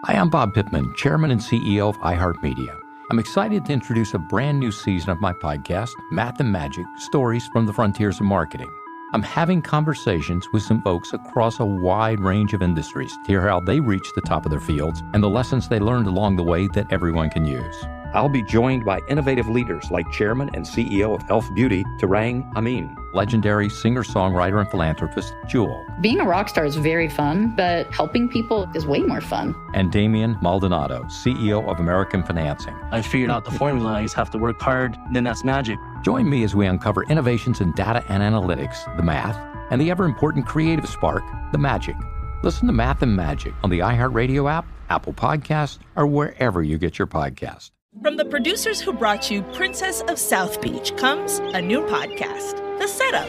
Hi, I'm Bob Pittman, Chairman and CEO of iHeartMedia. I'm excited to introduce a brand new season of my podcast, Math and Magic, Stories from the Frontiers of Marketing. I'm having conversations with some folks across a wide range of industries to hear how they reached the top of their fields and the lessons they learned along the way that everyone can use. I'll be joined by innovative leaders like Chairman and CEO of Elf Beauty, Tarang Amin, legendary singer-songwriter and philanthropist Jewel. Being a rock star is very fun, but helping people is way more fun. And Damian Maldonado, CEO of American Financing. I figured out the formula. I just have to work hard, then that's magic. Join me as we uncover innovations in data and analytics, the math, and the ever-important creative spark, the magic. Listen to Math and Magic on the iHeartRadio app, Apple Podcasts, or wherever you get your podcast. From the producers who brought you Princess of South Beach comes a new podcast, The Setup.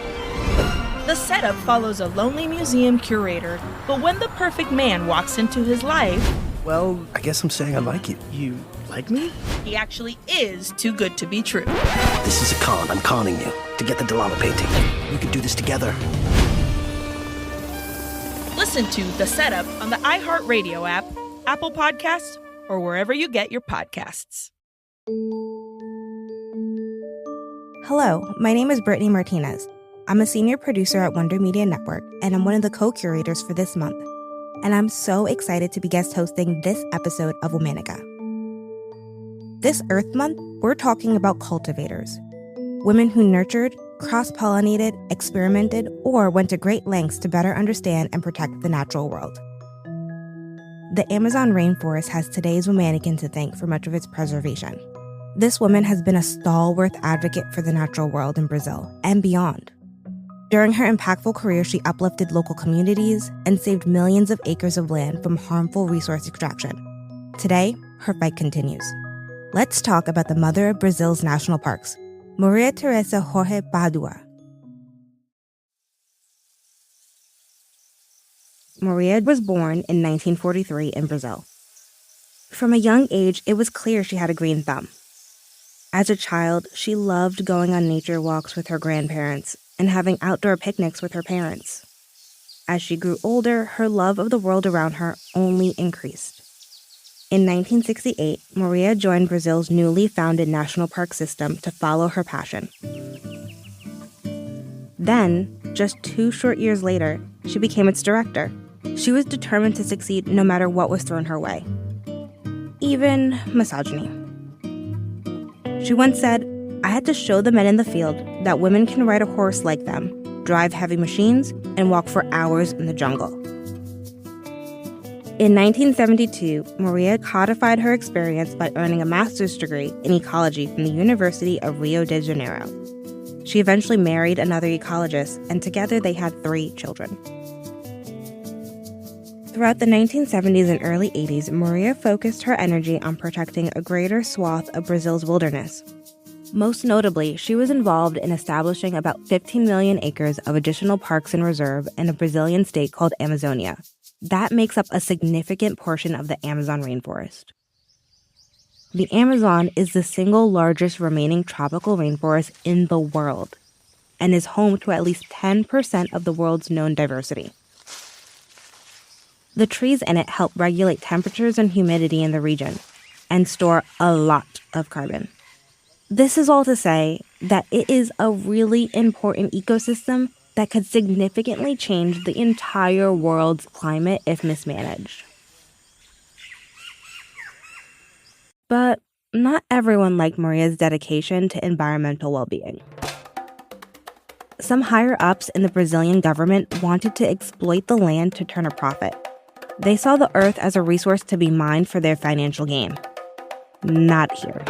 The Setup follows a lonely museum curator, but when the perfect man walks into his life... Well, I guess I'm saying I like you. You like me? He actually is too good to be true. This is a con. I'm conning you to get the Delama painting. We could do this together. Listen to The Setup on the iHeartRadio app, Apple Podcasts, or wherever you get your podcasts. Hello, my name is Brittany Martinez. I'm a senior producer at Wonder Media Network, and I'm one of the co-curators for this month. And I'm so excited to be guest hosting this episode of Womanica. This Earth Month, we're talking about cultivators. Women who nurtured, cross-pollinated, experimented, or went to great lengths to better understand and protect the natural world. The Amazon rainforest has today's Womanican to thank for much of its preservation. This woman has been a stalwart advocate for the natural world in Brazil and beyond. During her impactful career, she uplifted local communities and saved millions of acres of land from harmful resource extraction. Today, her fight continues. Let's talk about the mother of Brazil's national parks, Maria Tereza Jorge Padua. Maria was born in 1943 in Brazil. From a young age, it was clear she had a green thumb. As a child, she loved going on nature walks with her grandparents and having outdoor picnics with her parents. As she grew older, her love of the world around her only increased. In 1968, Maria joined Brazil's newly founded national park system to follow her passion. Then, just 2 short years later, she became its director. She was determined to succeed no matter what was thrown her way, even misogyny. She once said, "I had to show the men in the field that women can ride a horse like them, drive heavy machines, and walk for hours in the jungle." In 1972, Maria codified her experience by earning a master's degree in ecology from the University of Rio de Janeiro. She eventually married another ecologist, and together they had 3 children. Throughout the 1970s and early 80s, Maria focused her energy on protecting a greater swath of Brazil's wilderness. Most notably, she was involved in establishing about 15 million acres of additional parks and reserve in a Brazilian state called Amazonia. That makes up a significant portion of the Amazon rainforest. The Amazon is the single largest remaining tropical rainforest in the world and is home to at least 10% of the world's known diversity. The trees in it help regulate temperatures and humidity in the region and store a lot of carbon. This is all to say that it is a really important ecosystem that could significantly change the entire world's climate if mismanaged. But not everyone liked Maria's dedication to environmental well-being. Some higher-ups in the Brazilian government wanted to exploit the land to turn a profit. They saw the earth as a resource to be mined for their financial gain. Not here.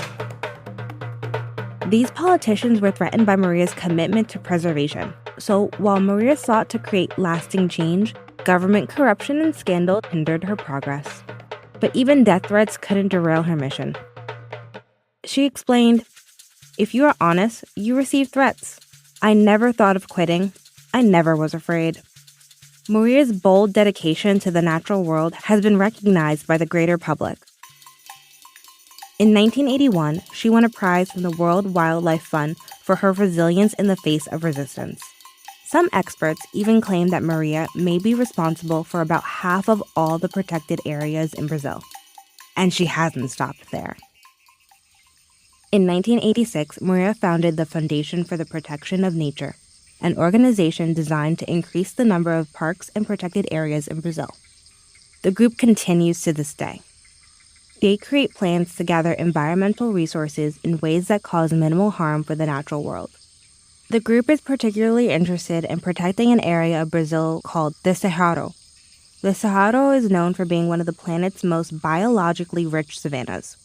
These politicians were threatened by Maria's commitment to preservation. So while Maria sought to create lasting change, government corruption and scandal hindered her progress. But even death threats couldn't derail her mission. She explained, "If you are honest, you receive threats. I never thought of quitting. I never was afraid." Maria's bold dedication to the natural world has been recognized by the greater public. In 1981, she won a prize from the World Wildlife Fund for her resilience in the face of resistance. Some experts even claim that Maria may be responsible for about half of all the protected areas in Brazil. And she hasn't stopped there. In 1986, Maria founded the Foundation for the Protection of Nature, an organization designed to increase the number of parks and protected areas in Brazil. The group continues to this day. They create plans to gather environmental resources in ways that cause minimal harm for the natural world. The group is particularly interested in protecting an area of Brazil called the Cerrado. The Cerrado is known for being one of the planet's most biologically rich savannas.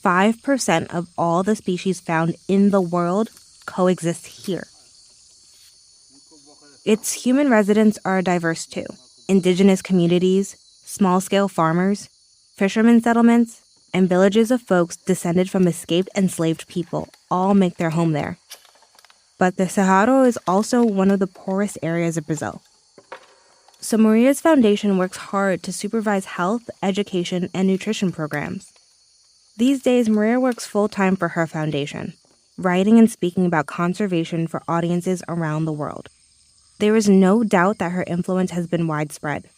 5% of all the species found in the world coexist here. Its human residents are diverse too. Indigenous communities, small-scale farmers, fishermen settlements, and villages of folks descended from escaped enslaved people all make their home there. But the Cerrado is also one of the poorest areas of Brazil. So Maria's foundation works hard to supervise health, education, and nutrition programs. These days, Maria works full-time for her foundation, writing and speaking about conservation for audiences around the world. There is no doubt that her influence has been widespread.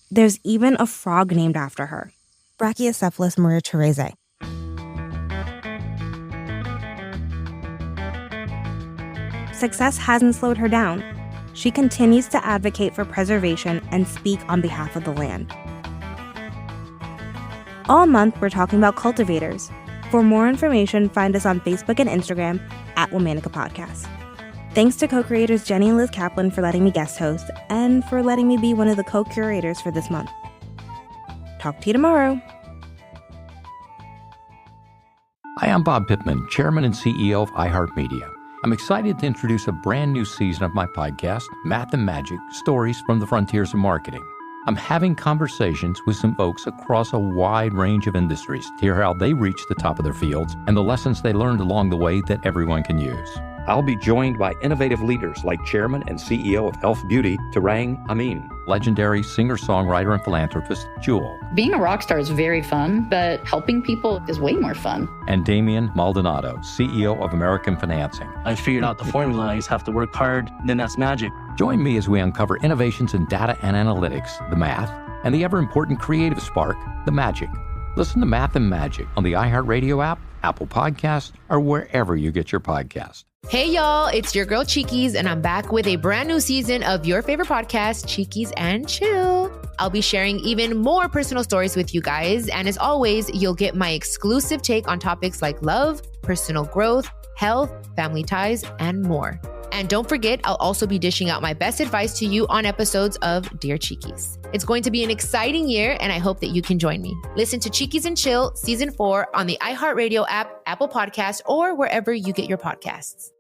There's even a frog named after her, Brachiocephalus Maria Tereza. Success hasn't slowed her down. She continues to advocate for preservation and speak on behalf of the land. All month, we're talking about cultivators. For more information, find us on Facebook and Instagram at Womanica Podcast. Thanks to co-creators Jenny and Liz Kaplan for letting me guest host and for letting me be one of the co-curators for this month. Talk to you tomorrow. Hi, I'm Bob Pittman, Chairman and CEO of iHeartMedia. I'm excited to introduce a brand new season of my podcast, Math and Magic, Stories from the Frontiers of Marketing. I'm having conversations with some folks across a wide range of industries to hear how they reached the top of their fields and the lessons they learned along the way that everyone can use. I'll be joined by innovative leaders like Chairman and CEO of Elf Beauty, Tarang Amin, legendary singer-songwriter and philanthropist, Jewel. Being a rock star is very fun, but helping people is way more fun. And Damian Maldonado, CEO of American Financing. I figured out the formula. I just have to work hard, then that's magic. Join me as we uncover innovations in data and analytics, the math, and the ever-important creative spark, the magic. Listen to Math and Magic on the iHeartRadio app, Apple Podcasts, or wherever you get your podcast. Hey y'all, it's your girl Cheekies, and I'm back with a brand new season of your favorite podcast, Cheekies and Chill. I'll be sharing even more personal stories with you guys, and as always, you'll get my exclusive take on topics like love, personal growth, health, family ties, and more. And don't forget, I'll also be dishing out my best advice to you on episodes of Dear Cheekies. It's going to be an exciting year, and I hope that you can join me. Listen to Cheekies and Chill Season 4 on the iHeartRadio app, Apple Podcasts, or wherever you get your podcasts.